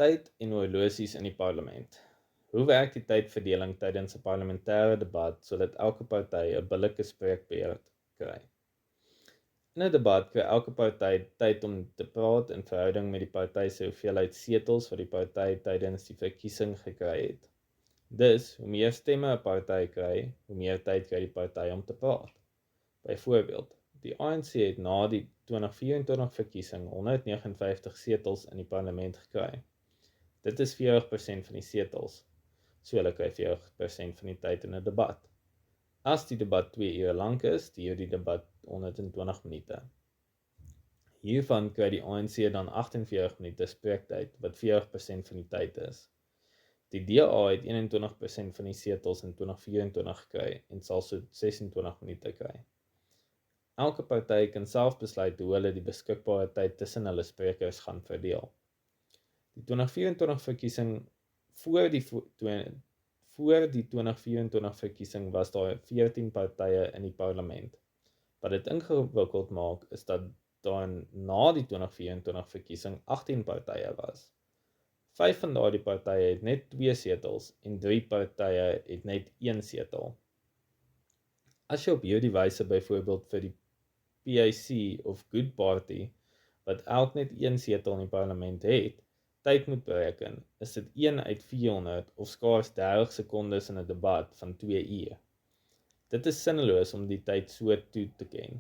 Tyd en horlosies in die parlement. Hoe werk die tydverdeling tydens 'n parlementêre debat sodat elke party 'n billike spreekbeurt kry? In 'n debat kry elke party tyd om te praat in verhouding met die party se hoeveelheid setels wat die party tydens die verkiesing gekry het. Dus, hoe meer stemme 'n party kry, hoe meer tyd kry die party om te praat. Byvoorbeeld, die ANC het na die 2024 verkiesing 159 setels in die parlement gekry. Dit is 40% van die setels, so hulle kry 40% van die tyd in 'n debat. As die debat 2 ure lank is, duur die debat 120 minute. Hiervan kry die ANC dan 48 minute spreektyd, wat 40% van die tyd is. Die DA het 21% van die setels in 2024 gekry en sal so 26 minute kry. Elke party kan self besluit hoe hulle die beskikbare tyd tussen hulle sprekers gaan verdeel. Die 2024 verkiesing voor die 2024 verkiesing was daar 14 partye in die parlement. Wat dit ingewikkeld maak is dat daar na die 2024 verkiesing 18 partye was. 5 van daardie partye het net 2 setels en 3 partye het net 1 setel. As jy op hierdie wyse byvoorbeeld vir die PAC of Good Party, wat elk net 1 setel in die parlement het, tyd moet bereken, is dit 1 uit 400 of skaars 30 sekondes in 'n debat van 2 uur. Dit is sinneloos om die tyd so toe te ken.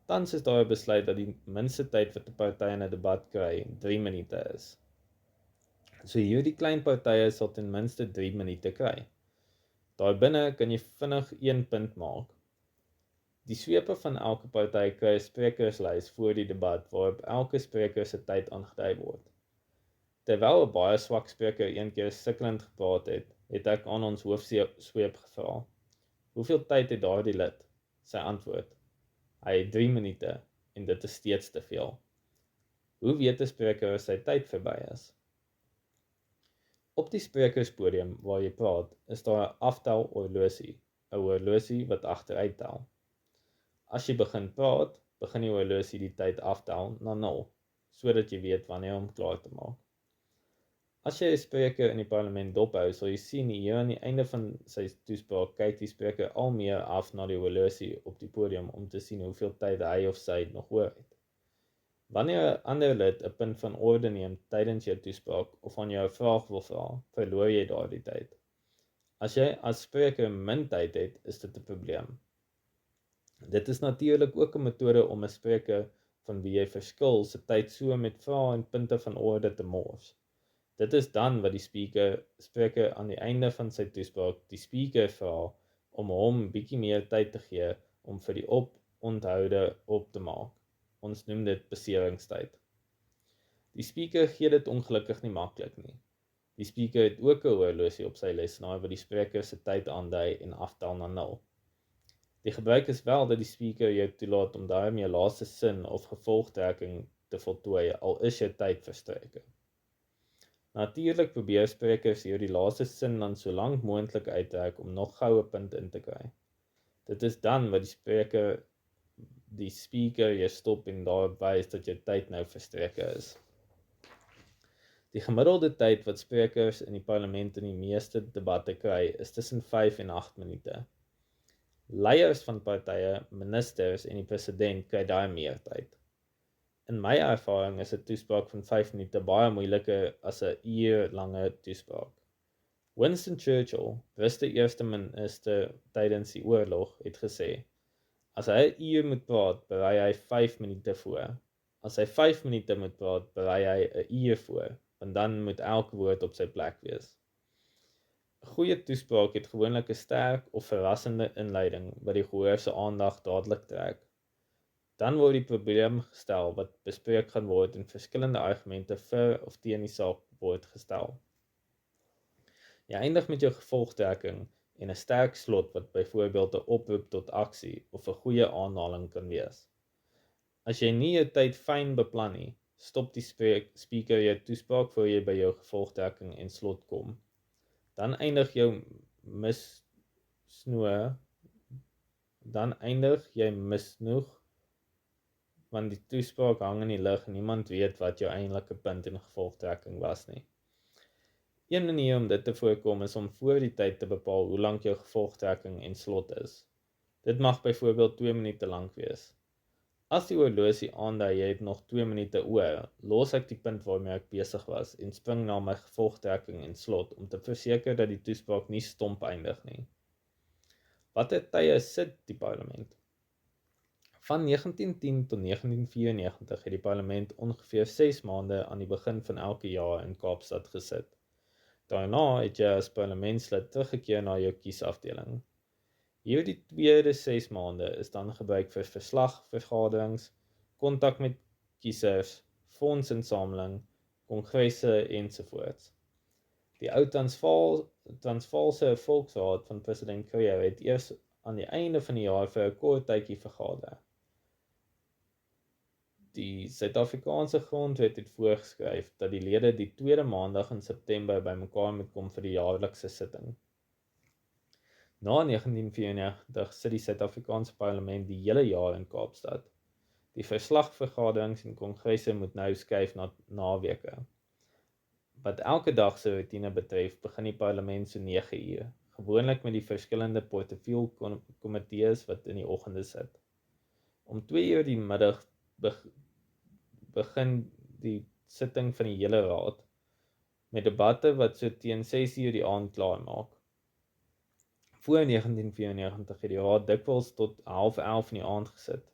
Tans is daar besluit dat die minste tyd wat 'n party in 'n debat kry 3 minute is. So hierdie klein partye sal ten minste 3 minute kry. Daarbinne kan jy vinnig 1 punt maak. Die swepe van elke party kry 'n sprekerslys voor die debat waarop elke spreker se tyd aangedui word. Terwyl 'n baie swak spreker een keer sukkelend gepraat het, het ek aan ons hoofsweep gevra: "Hoeveel tyd het daardie lid?" Sy antwoord: "Hy het 3 minute en dit is steeds te veel." Hoe weet 'n spreker as sy tyd verby is? Op die sprekerspodium waar jy praat, is daar 'n aftelhorlosie, 'n horlosie wat agteruit tel. As jy begin praat, begin die horlosie die tyd aftel na 0, sodat jy weet wanneer om klaar te maak. As jy 'n spreker in die parlement dophou, sal jy sien hier aan die einde van sy toespraak kyk die spreker al meer af na die horlosie op die podium om te sien hoeveel tyd hy of sy nog oor het. Wanneer 'n ander lid 'n punt van orde neem tydens jou toespraak of aan jou 'n vraag wil vra, verloor jy daardie tyd. As jy as spreker min tyd het, is dit 'n probleem. Dit is natuurlik ook 'n metode om 'n spreker van wie jy verskil se tyd so met vrae en punte van orde te mors. Dit is dan wat die spreker aan die einde van sy toespraak die speaker vra om hom bietjie meer tyd te gee om vir die onthoude op te maak. Ons noem dit beseringstyd. Die speaker gee dit ongelukkig nie maklik nie. Die speaker het ook 'n horlosie op sy lesenaar wat die spreker se tyd aandui en aftel na 0. Die gebruik is wel dat die speaker jou toelaat om daarmee 'n laaste sin of gevolgtrekking te voltooi al is jou tyd verstreke. Natuurlik probeer sprekers hierdie laaste sin dan so lank moontlik uittrek om nog goue punt in te kry. Dit is dan wat die speaker jou stop en daarop wys dat jou tyd nou verstreke is. Die gemiddelde tyd wat sprekers in die parlement in die meeste debatte kry, is tussen 5 en 8 minute. Leiers van partye, ministers en die president kry daai meer tyd. In my ervaring is 'n toespraak van 5 minute baie moeiliker as 'n uur-lange toespraak. Winston Churchill, beste eerste minister tydens die oorlog, het gesê: "As hy 'n uur moet praat, berei hy 5 minute voor. As hy 5 minute moet praat, berei hy 'n uur voor, want dan moet elke woord op sy plek wees." 'n Goeie toespraak het gewoonlik 'n sterk of verrassende inleiding wat die gehoor se aandag dadelik trek. Dan word die probleem gestel wat bespreek gaan word en verskillende argumente vir of teen die saak word gestel. Jy eindig met jou gevolgtrekking en 'n sterk slot wat byvoorbeeld 'n oproep tot aksie of 'n goeie aanhaling kan wees. As jy nie jou tyd fyn beplan nie, stop die speaker jou toespraak voor jy by jou gevolgtrekking en slot kom. Dan eindig jy misnoeg want die toespraak hang in die lug en niemand weet wat jou eindelike punt en gevolgtrekking was nie. Een manier om dit te voorkom is om voor die tyd te bepaal hoe lank jou gevolgtrekking en slot is. Dit mag byvoorbeeld 2 minute lank wees. As die horlosie aandui jy het nog 2 minute oor, los ek die punt waarmee ek besig was en spring na my gevolgtrekking en slot om te verseker dat die toespraak nie stomp eindig nie. Watter tye sit die parlement? Van 1910 tot 1994 het die parlement ongeveer 6 maande aan die begin van elke jaar in Kaapstad gesit. Daarna het jy as parlementslid teruggekeer na jou kiesafdeling. Hierdie tweede 6 maande is dan gebruik vir verslagvergaderings, kontak met kiesers, fondsinsameling, kongresse ensovoorts. Die ou Transvaalse Volksraad van president Kruger het eers aan die einde van die jaar vir 'n kort tydjie vergader. Die Suid-Afrikaanse grondwet het voorgeskryf dat die lede die tweede maandag in September bymekaar moet kom vir die jaarlikse sitting. Na 1994 sit die Suid-Afrikaanse parlement die hele jaar in Kaapstad. Die verslagvergaderings en kongresse moet nou skuif na naweke. Wat elke dag se routine betref, begin die parlement so 9 uur, gewoonlik met die verskillende portefeulkomitees wat in die oggende sit. Om 2 uur die middag begin die sitting van die hele raad, met debatte wat so teen 6 uur die aand klaar maak. Voor 1994 het die raad dikwels tot 10:30 in die aand gesit.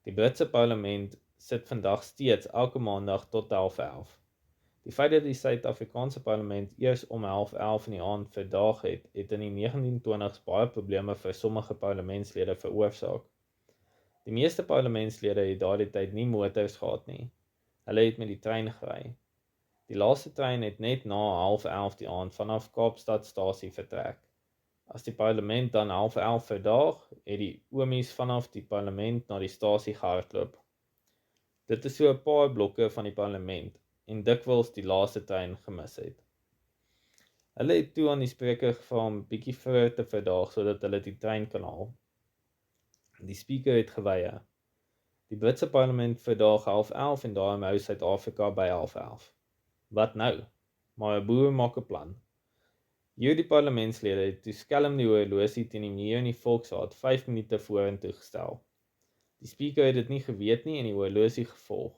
Die Britse parlement sit vandag steeds elke maandag tot 11:30. Die feit dat die Suid-Afrikaanse parlement eers om 11:30 in die aand verdaag het in die 1920s baie probleme vir sommige parlementslede veroorsaak. Die meeste parlementslede het daardie tyd nie motors gehad nie. Hulle het met die trein gery. Die laaste trein het net na 11:30 die aand vanaf Kaapstadstasie vertrek. As die parlement dan 11:30 verdaag, het die oomies vanaf die parlement na die stasie gehardloop. Dit is so 'n paar blokke van die parlement en dikwels die laaste trein gemis het. Hulle het toe aan die spreker gevra om bietjie vroeër te verdaag sodat hulle die trein kan haal. Die speaker het geweier. Die Britse parlement verdaag 11:30 en daarom hou Suid-Afrika by 11:30. Wat nou? Maar 'n boer maak 'n plan. Hierdie parlementslede het toe skelm die horlosie teen die muur in die Volksraad 5 minute vorentoe gestel. Die speaker het dit nie geweet nie en die horlosie gevolg.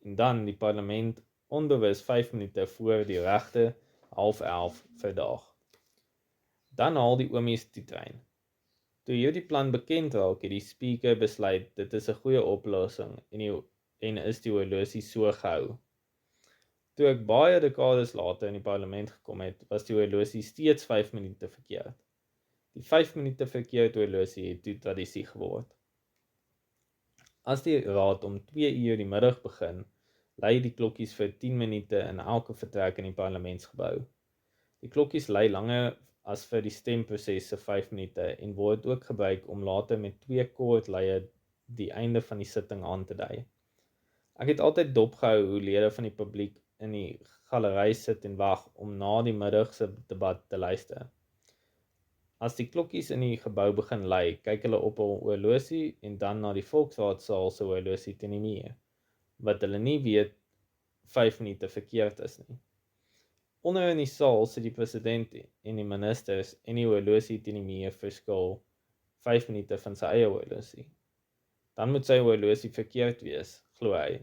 En dan die parlement onbewus 5 minute voor die regte 10:30 verdaag. Dan haal die oomies die trein. Toe hierdie plan bekend raak, het die speaker besluit dit is 'n goeie oplossing en is die horlosie so gehou. Toe ek baie dekades later in die parlement gekom het, was die horlosie steeds 5 minute verkeerd. Die 5 minute verkeerd horlosie het toe tradisie geword. As die raad om 2 uur die middag begin, lui die klokkies vir 10 minute in elke vertrek in die parlementsgebou. Die klokkies lui langer as vir die stemproses se 5 minute en word ook gebruik om later met 2 kort luie die einde van die sitting aan te dui. Ek het altyd dopgehou hoe lede van die publiek in die galery sit en wag om na die middagse debat te luister. As die klokkies in die gebou begin lui, kyk hulle op hul horlosie en dan na die Volksraadsaal se horlosie teen die muur, wat hulle nie weet 5 minute verkeerd is nie. Onder in die saal sit die president en die ministers en die horlosie teen die muur verskil 5 minute van sy eie horlosie. Dan moet sy horlosie verkeerd wees, glo hy,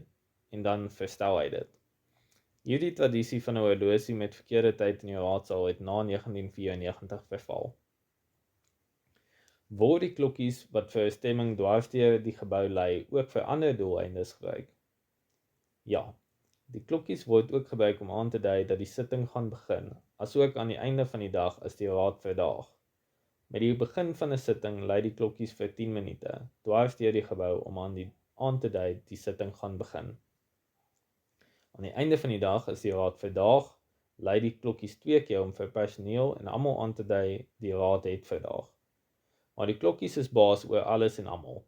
en dan verstel hy dit. Hierdie tradisie van 'n horlosie met verkeerde tyd in die raadsaal het na 1994 verval. Word die klokkies wat vir 'n stemming dwarsdeur die gebou lui ook vir ander doeleindes gebruik? Ja, die klokkies word ook gebruik om aan te dui dat die sitting gaan begin, asook aan die einde van die dag as die raad verdaag. Met die begin van 'n sitting lui die klokkies vir 10 minute dwarsdeur die gebou om aan te dui die sitting gaan begin. Aan die einde van die dag as die raad verdaag, lui die klokkies 2 keer om vir personeel en almal aan te dui die raad het verdaag. Maar die klokkies is baas oor alles en almal.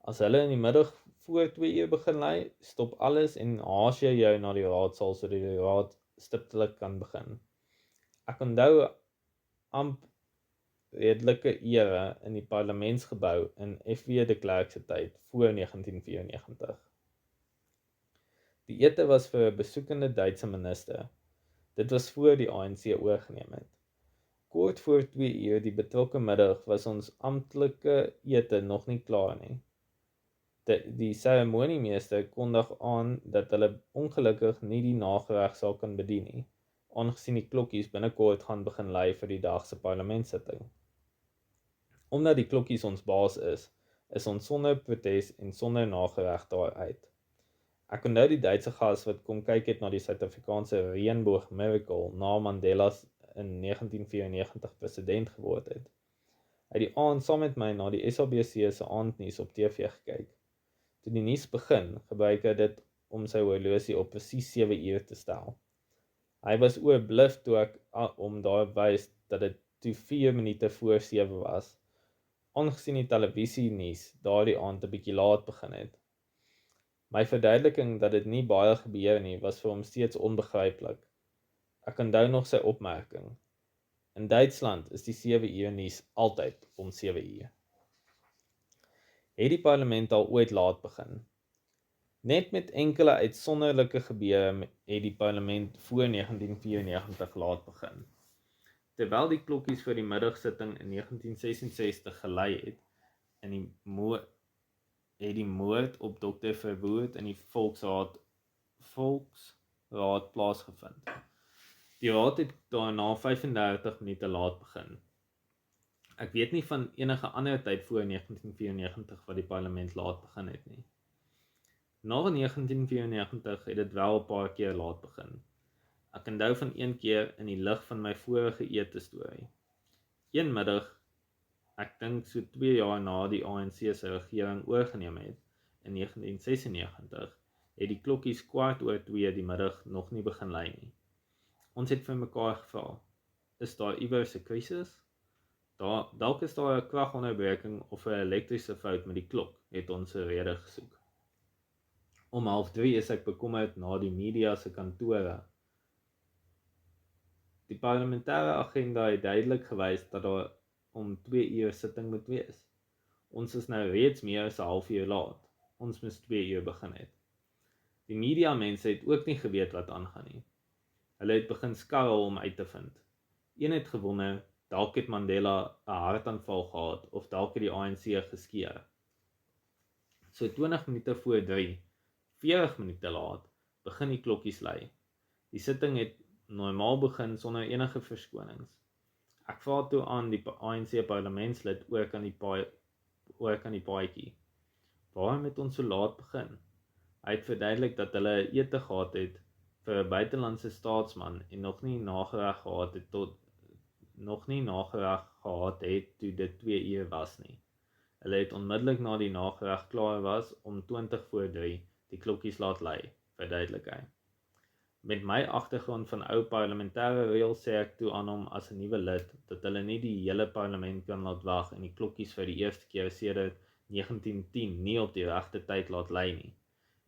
As hulle in die middag voor 2 uur begin lui, stop alles en haas jy jou na die raadsaal sodat die raad stiptelik kan begin. Ek onthou redelike ere in die parlementsgebou in F.W. de Klerk se tyd voor 1994. Die ete was vir 'n besoekende Duitse minister. Dit was voor die ANC oorgeneem het. Kort voor 2 uur die betrokke middag was ons amptelike ete nog nie klaar nie. Die seremoniemeester kondig aan dat hulle ongelukkig nie die nagereg sal kan bedien nie, aangesien die klokkies binnekort gaan begin lui vir die dag se parlementsitting. Omdat die klokkies ons baas is ons sonder protes en sonder nagereg daaruit. Ek onthou die Duitse gas wat kom kyk het na die Suid-Afrikaanse Reënboog Miracle na Mandela in 1994 president geword het. Hy het die aand saam met my na die SABC se aandnuus op TV gekyk. Toe die nuus begin, gebruik hy dit om sy horlosie op presies 7 uur te stel. Hy was oorbluf toe ek om daarop wys dat dit toe 4 minute voor 7 was, aangesien die televisie nuus daardie aand 'n bietjie laat begin het. My verduideliking dat dit nie baie gebeur nie, was vir hom steeds onbegryplik. Ek onthou nog sy opmerking. In Duitsland is die 7 uur nuus altyd om 7 uur. Het die parlement al ooit laat begin? Net met enkele uitsonderlike gebeure het die parlement voor 1994 laat begin. Terwyl die klokkies vir die middagsitting in 1966 gelei het, het die moord op Dr. Verwoerd in die Volksraad plaasgevind. Die raad het daarna 35 minute laat begin. Ek weet nie van enige ander tyd voor 1994 wat die parlement laat begin het nie. Na 1994 het dit wel 'n paar keer laat begin. Ek onthou van een keer in die lig van my vorige ete storie. Een middag, ek dink so 2 jaar na die ANC se regering oorgeneem het, in 1996, het die klokkies 1:15 die middag nog nie begin lui nie. Ons het vir mekaar gevra, is daar iewers 'n krisis? Dalk is daar 'n kragonderbreking of 'n elektriese fout met die klok, het ons 'n rede gesoek. Om 2:30 is ek bekommerd na die media se kantore. Die parlementêre agenda het duidelik gewys dat daar om 2 uur sitting moet wees. Ons is nou reeds meer as 'n halfuur laat. Ons moes 2 uur begin het. Die media mense het ook nie geweet wat aangaan nie. Hulle het begin skarrel om uit te vind. Een het gewonder, dalk het Mandela 'n hartaanval gehad of dalk het die ANC geskeer. So 20 minute voor 3, 40 minute laat, begin die klokkies lui. Die sitting het normaal begin sonder enige verskonings. Ek vra toe aan die ANC parlementslid oor kan die paadjie. Waarom het ons so laat begin? Hy het verduidelik dat hulle 'n ete gehad het vir 'n buitelandse staatsman en nog nie nagereg gehad het toe dit 2 uur was nie. Hulle het onmiddellik na die nagereg klaar was om 20 voor 3 die klokkies laat lui, verduidelik hy. Met my agtergrond van ou parlementêre reëls sê ek toe aan hom as 'n nuwe lid dat hulle nie die hele parlement kan laat wag en die klokkies vir die eerste keer sedert 1910 nie op die regte tyd laat lui nie.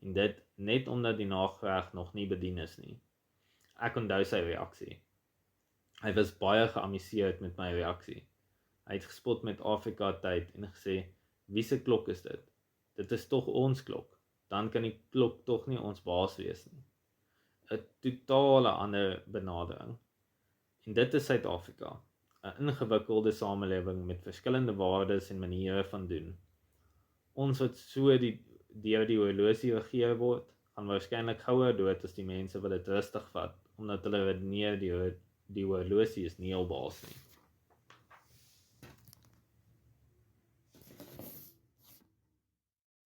En dit net omdat die nagereg nog nie bedien is nie. Ek onthou sy reaksie. Hy was baie geamuseerd met my reaksie. Hy het gespot met Afrika tyd en gesê, wie se klok is dit? Dit is tog ons klok. Dan kan die klok tog nie ons baas wees nie. 'n totale ander benadering. En dit is Suid-Afrika, 'n ingewikkelde samelewing met verskillende waardes en maniere van doen. Ons wat so deur die horlosie regeer word, gaan waarskynlik gouer dood as die mense wat dit rustig vat, omdat hulle redeneer die horlosie is nie hul baas nie.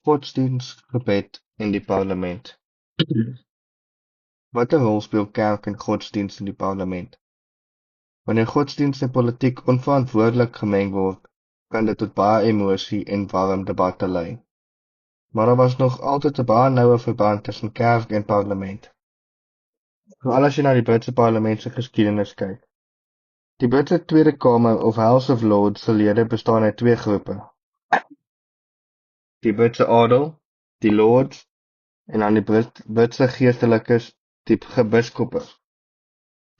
Godsdienst, gebed en die parlement. Watter rol speel kerk en godsdienst in die parlement? Wanneer godsdienst en politiek onverantwoordelik gemeng word, kan dit tot baie emosie en warm debatte lei. Maar daar was nog altyd 'n baie noue verband tussen kerk en parlement. Veral as jy na die Britse parlement se geskiedenis kyk. Die Britse Tweede Kamer of House of Lords se lede bestaan uit 2 groepe. Die Britse adel, die Lords, en dan die Britse geestelikes, die biskoppe.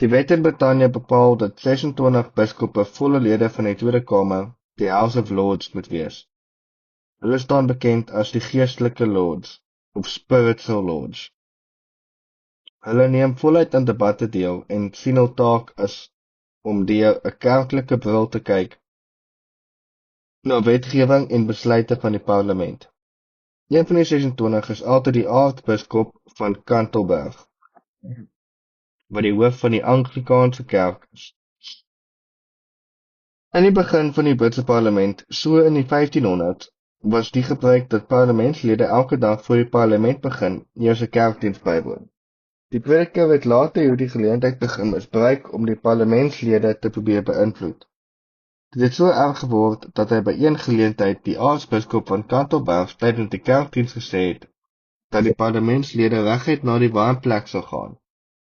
Die wet in Britannia bepaal dat 26 biskoppe volle lede van die Tweede Kamer, die House of Lords, moet wees. Hulle staan bekend as die geestelike lords, of spiritual lords. Hulle neem voluit aan debatte deel en sien hul taak is om deur 'n kerklike bril te kyk na wetgewing en besluite van die parlement. Een van die 26 is altyd die aartsbiskop van Canterbury, wat die hoof van die Anglikaanse kerk is. In die begin van die Britse parlement, so in die 1500s, was die gebruik dat parlementslede elke dag voor die parlement begin eers 'n kerkdiens bywoon. Die prediker het later hierdie geleentheid begin misbruik om die parlementslede te probeer beïnvloed. Dit het so erg geword dat hy by een geleentheid die aartsbiskop van Canterbury tydens die kerkdiens gesê het dat die parlementslede reguit na die woonplek sou gaan,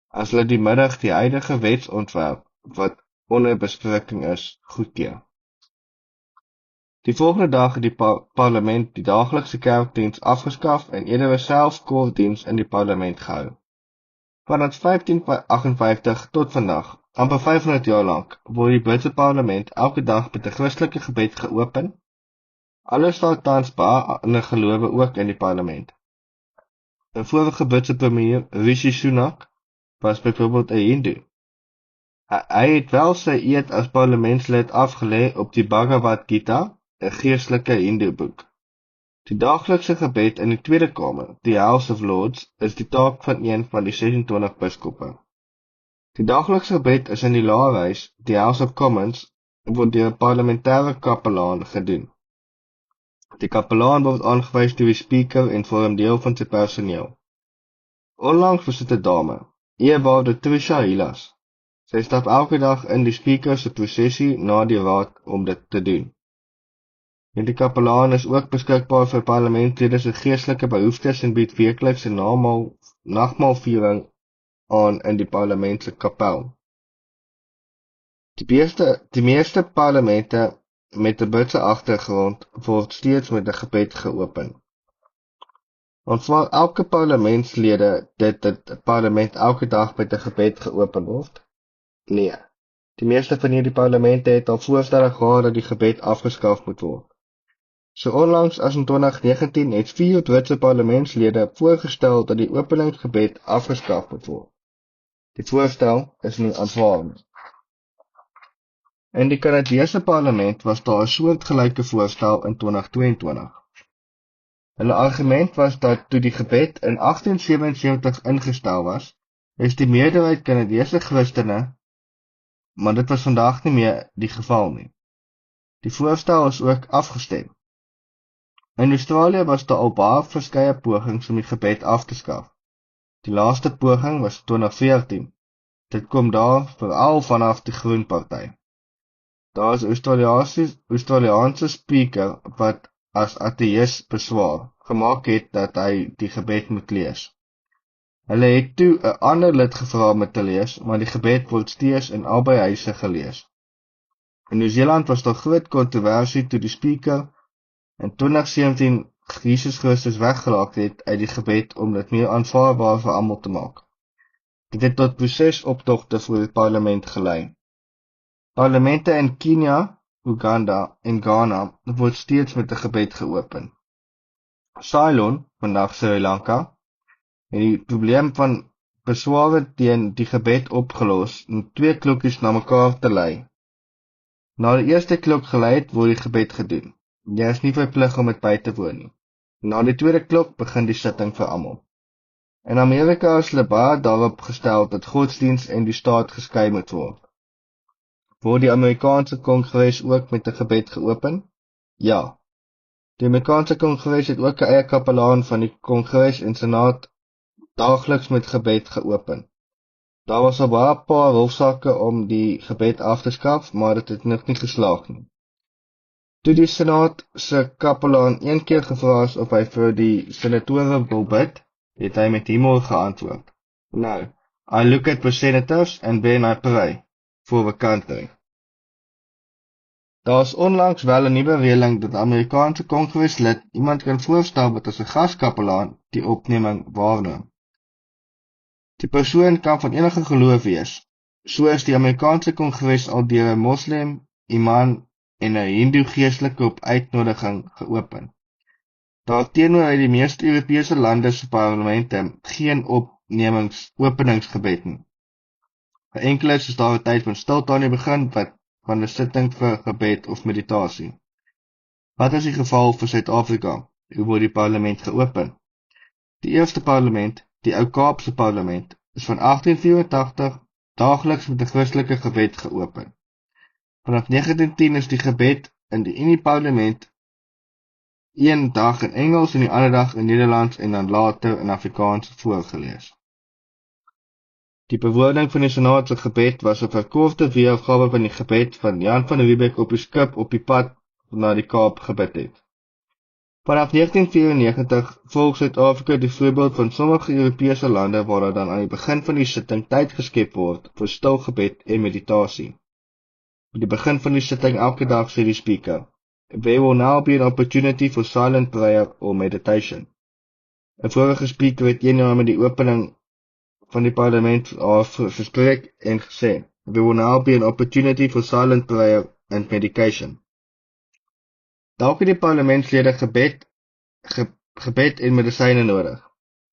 as hulle die middag die huidige wetsontwerp wat onder bespreking is, goedkeur. Die volgende dag het die parlement die daaglikse kerkdiens afgeskaf en eerder self koordiens in die parlement gehou. Vanaf 1558 tot vandag, amper 500 jaar lank, word die Britse parlement elke dag met 'n Christelike gebed geopen. Alles staan tans baie ander gelowe ook in die parlement. 'n vorige Britse premier, Rishi Sunak, was byvoorbeeld 'n Hindu. Hy het wel sy eed as parlementslid afgelê op die Bhagavad Gita, 'n geestelike Hindu boek. Die daaglikse gebed in die Tweede Kamer, die House of Lords, is die taak van een van die 26 biskoppe. Die daaglikse gebed is in die Laerhuis, die House of Commons, word deur 'n parlementêre kapelaan gedoen. Die kapelaan word aangewys deur die speaker en vorm deel van sy personeel. Onlangs was dit 'n dame, eerwaarde Trisha Hilas. Sy stap elke dag in die speaker se prosessie na die raad om dit te doen. En die kapelaan is ook beskikbaar vir parlementlede se geestelike behoeftes en bied weekliks 'n nagmaalviering aan in die parlement se kapel. Die meeste parlemente met 'n Britse agtergrond word steeds met 'n gebed geopen. Aanvaar elke parlementslede dat die parlement elke dag met 'n gebed geopen word? Nee. Die meeste van hierdie parlemente het al voorstelle gehad dat die gebed afgeskaf moet word. So onlangs as in 2019 het 4 Britse parlementslede voorgestel dat die openingsgebed afgeskaf moet word. Die voorstel is nie aanvaar nie. In die Kanadese parlement was daar 'n soortgelyke voorstel in 2022. Hulle argument was dat toe die gebed in 1877 ingestel was, is die meerderheid Kanadese Christene, maar dit was vandag nie meer die geval nie. Die voorstel is ook afgestem. In Australië was daar al baie verskeie pogings om die gebed af te skaf. Die laaste poging was in 2014. Dit kom daar veral vanaf die Groen Party. Daar is 'n Australiaanse speaker wat as ateïs beswaar gemaak het dat hy die gebed moet lees. Hulle het toe 'n ander lid gevra om te lees, maar die gebed word steeds in albei huise gelees. In Nieu-Seeland was daar groot kontroversie toe die speaker in 2017 Jesus Christus weggelaat het uit die gebed om dit meer aanvaarbaar vir almal te maak. Dit het tot prosesoptogte voor die parlement gelei. Parlemente in Kenia, Uganda en Ghana word steeds met 'n gebed geopen. Ceylon, vandag Sri Lanka, het die probleem van besware teen die gebed opgelos om 2 klokkies na mekaar te lei. Na die eerste klok gelei het, word die gebed gedoen. Jy is nie verplig om dit by te woon nie. Na die tweede klok begin die sitting vir almal. In Amerika is hulle baie daarop gestel dat godsdiens en die staat geskei moet word. Word die Amerikaanse Kongres ook met 'n gebed geopen? Ja. Die Amerikaanse Kongres het ook 'n eie kapelaan van die Kongres en Senaat daagliks met gebed geopen. Daar was al baie paar hofsaake om die gebed af te skaf, maar dit het nog nie geslaag nie. Toe die Senaat se kapelaan een keer gevra is of hy vir die senatore wil bid, het hy met humor geantwoord. No, I look at the senators and then I pray for the country. Daar is onlangs wel 'n nuwe reëling dat die Amerikaanse Kongreslid iemand kan voorstel wat as 'n gaskapelaan die opneming waarneem. Die persoon kan van enige geloof wees soos die Amerikaanse Kongres al deur 'n Moslem, imam en 'n Hindoe geestelike op uitnodiging geopen. Daarteenoor het die meeste Europese lande se parlemente geen openingsgebed nie. Vir enkeles is daar 'n tyd van stilte aan die begin van 'n sitting vir gebed of meditasie. Wat is die geval vir Suid-Afrika? Hoe word die parlement geopen? Die eerste parlement, die Ou Kaapse parlement, is van 1884 daagliks met 'n Christelike gebed geopen. Vanaf 1910 is die gebed in die Unie-parlement een dag in Engels en die ander dag in Nederlands en dan later in Afrikaans voorgelees. Die bewoording van die Senaat se gebed was 'n verkorte weergawe van die gebed van Jan van Riebeeck op die skip op die pad na die Kaap gebid het. Vanaf 1994 volg Suid-Afrika die voorbeeld van sommige Europese lande waar daar dan aan die begin van die sitting tyd geskep word vir stil gebed en meditasie. By die begin van die sitting elke dag sê die speaker, "There will now be an opportunity for silent prayer or meditation." 'n vorige speaker het 1 jaar met die opening van die parlement gespreek en gesê, "There will now be an opportunity for silent prayer and meditation." Dalk het die parlementslede gebed en medisyne nodig.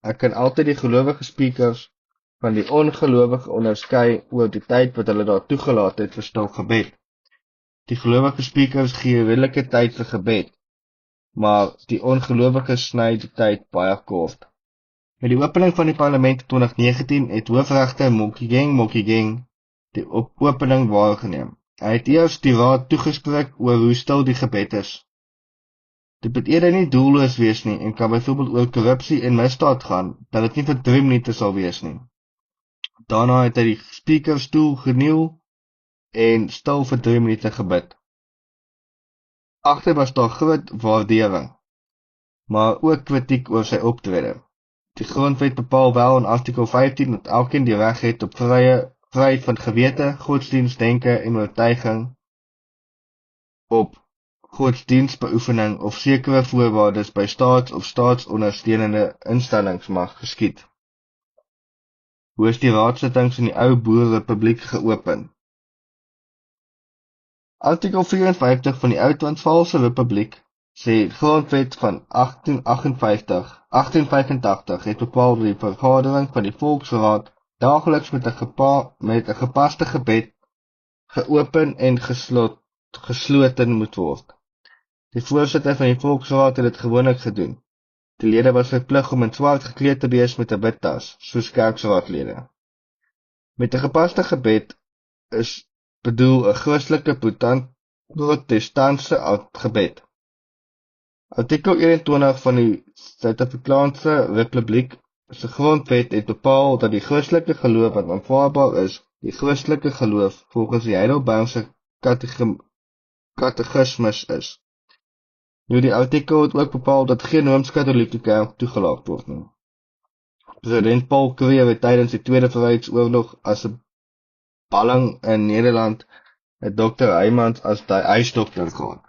Ek kan altyd die gelowige speakers van die ongelowige onderskei oor die tyd wat hulle daar toegelaat het vir stil gebed. Die gelowige speakers gee redelike tyd vir gebed, maar die ongelowige sny die tyd baie kort. Met die opening van die parlement in 2019 het hoofregter Mokgeng die opening waargeneem. Hy het eers die raad toegespreek oor hoe stil die gebed is. Dit moet eerder nie doelloos wees nie en kan byvoorbeeld oor korrupsie en misdaad gaan, dat dit nie vir 3 minute sal wees nie. Daarna het hy die speakerstoel geniel en stil vir 3 minute gebid. Agter was daar groot waardering, maar ook kritiek oor sy optrede. Die grondwet bepaal wel in artikel 15 dat elkeen die reg het op vryheid van gewete, godsdienst, denke en oortuiging, op godsdienstbeoefening of sekere voorwaardes by of staatsondersteunende instellings mag geskied. Hoe is die raadsittings in die ou Boerrepubliek geopen? Artikel 54 van die ou Transvaalse Republiek sê grondwet van 1885 het bepaal dat die vergadering van die Volksraad daagliks met 'n gepaste gebed geopen en gesloten moet word. Die voorsitter van die Volksraad het dit gewoonlik gedoen. Die lede was verplig om in swart gekleed te wees met 'n bidtas, soos kerkraadlede. Met 'n gepaste gebed is bedoel 'n Christelike protestantse gebed. Artikel 21 van die Suid-Afrikaanse Republiek se grondwet het bepaal dat die Christelike geloof wat aanvaarbaar is, die Christelike geloof volgens die Heidelbergse katekismus is. Nou die artikel het ook bepaal dat geen Rooms-Katolieke kerk toegelaat word nie. President Paul Kruger het tydens die Tweede Vryheidsoorlog as 'n balling in Nederland het Dr. Heymans as die huisdokter gehad.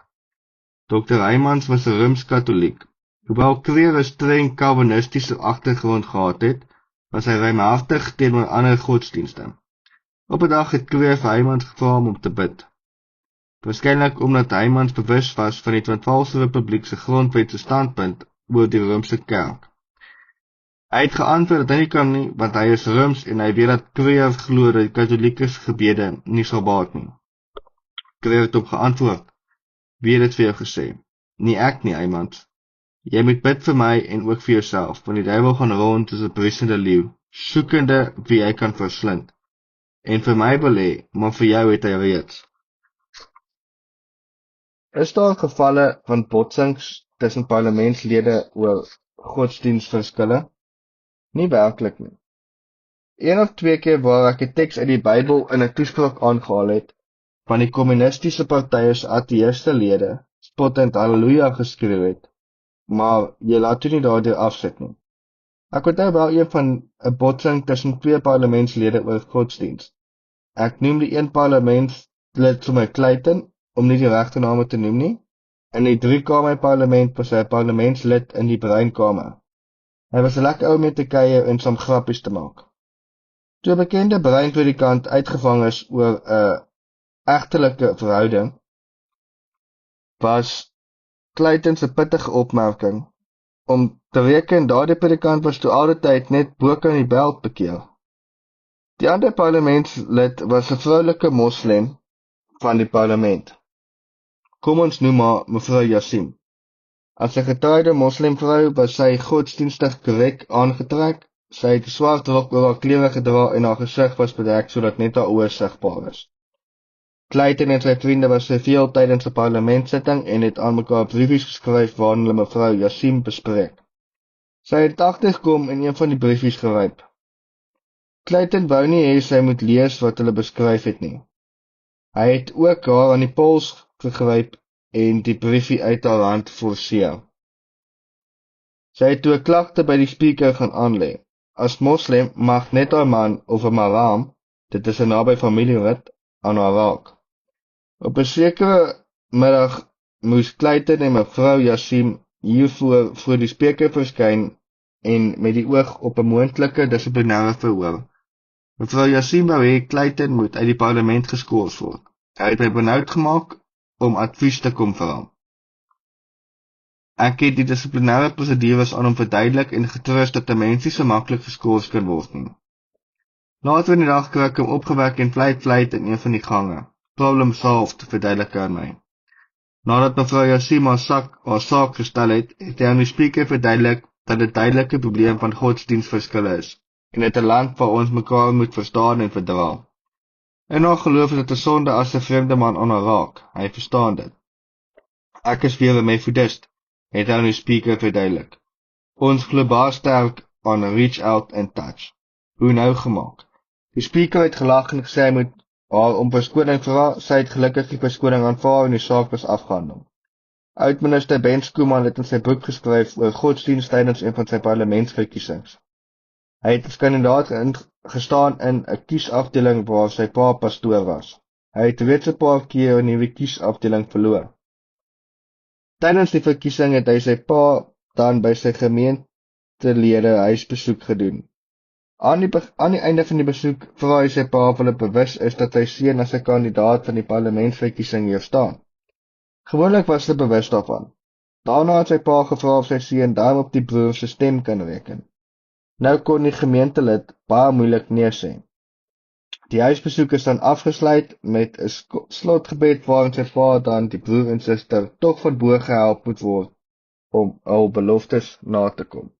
Dr. Heymans was 'n Rooms-Katoliek. Hoewel Kruger 'n streng Calvinistiese agtergrond gehad het, was hy ruimhartig teenoor ander godsdienste. Op 'n dag het Kruger vir Heymans gevra om te bid. Waarskynlik omdat Heymans bewus was van die Transvaalse Republiek se grondwet se standpunt oor die Roomse kerk. Hy het geantwoord dat hy nie kan nie, want hy is Rooms en hy weet dat Kruger glo dat die Katolieke se gebede nie sal baat nie. Kruger het op geantwoord, wie het dit vir jou gesê? Nie ek nie, Heymans. Jy moet bid vir my en ook vir jouself, want die duiwel gaan rond soos 'n briesende leeu, soekende wie hy kan verslind. En vir my wil hy, maar vir jou het hy reeds. Is daar gevalle van botsings tussen parlementslede oor godsdienstverskille? Nie werklik nie. 1 of 2 keer waar ek 'n teks uit die Bybel in 'n toespraak aangehaal het, van die kommunistiese partye se ateïste lede, spottend halleluja geskreeu het, maar jy laat toe nie daardeur afsit nie. Ek onthou wel een van 'n botsing tussen 2 parlementslede oor godsdienst. Ek noem die een parlementslid sommer Clayton, om nie die regte name te noem nie. In die 3-kamer parlement was hy 'n parlementslid in die Breinkamer. Hy was 'n lekker ou met te kuier en saam grappies te maak. Toe 'n bekende breinpredikant uitgevang is oor 'n egtelike verhouding, was Clayton se pittige opmerking om te reken daardie predikant was toe al die tyd net boek aan die beld bekeer. Die ander parlementslid was 'n vroulike moslem van die parlement. Kom ons noem haar mevrou Yassin. As 'n getroude moslemvrou was sy godsdienstig korrek aangetrek. Sy het 'n swart rok oor haar klere gedra en haar gesig was bedek sodat net haar oë sigbaar is. Clayton en sy vriende was veel tydens 'n parlementsitting en het aan mekaar briefies geskryf waarin hulle mevrou Yassin bespreek. Sy het agtergekom en een van die briefies geryp. Clayton wou nie hê sy moet lees wat hulle beskryf het nie. Hy het ook haar aan die pols gegryp en die briefie uit haar hand forceer. Sy het toe 'n klagte by die spreker gaan aanlê. As moslim mag net haar man of 'n maram, dit is 'n naby familielid, aan haar raak. Op 'n sekere middag moes Clayton en mevrou Yassin hiervoor voor die spreker verskyn en met die oog op 'n moontlike dissiplinêre verhoor. Mevrou Yassin wou hê Clayton moet uit die parlement geskort word. Hy het my benoud gemaak om advies te kom vra. Ek het die dissiplinêre prosedures aan hom verduidelik en getroos dat 'n mens nie so maklik geskort kan word nie. Later in die dag kry ek hom opgewek en vleit in een van die gange. Problem solved, verduidelik hy aan my. Nadat mevrou Yassin haar saak gestel het, het hy aan die spreker verduidelik dat dit duidelike probleem van godsdienstverskille is en dit 'n land waar ons mekaar moet verstaan en verdra. In haar geloof is dit 'n sonde as 'n vreemde man aan haar raak. Hy verstaan dit. Ek is weer 'n methodist, het hy aan die spreker verduidelik. Ons glo baie sterk aan reach out and touch. Hoe nou gemaak? Die spreker het gelag en gesê hy moet haar om verskoning vra. Sy het gelukkig die verskoning aanvaar en die saak was afgehandel. Oud-minister Ben Schoeman het in sy boek geskryf oor godsdienst tydens een van sy parlementsverkiesings. Hy het as kandidaat gestaan in 'n kiesafdeling waar sy pa pastoor was. Hy het reeds 'n paar keer in die kiesafdeling verloor. Tydens die verkiesing het hy sy pa dan by sy gemeentelede huisbesoek gedoen. Aan die einde van die besoek vra hy sy pa of hulle bewus is dat sy seun as 'n kandidaat van die parlementsverkiesing hier staan. Gewoonlik was hulle bewus daarvan. Daarna het sy pa gevra of sy seun daarom op die broer se stem kan reken. Nou kon die gemeentelid baie moeilik nee sê. Die huisbesoek is dan afgesluit met 'n slotgebed waarin sy pa dan die broer en suster tog van bo gehelp moet word om hul beloftes na te kom.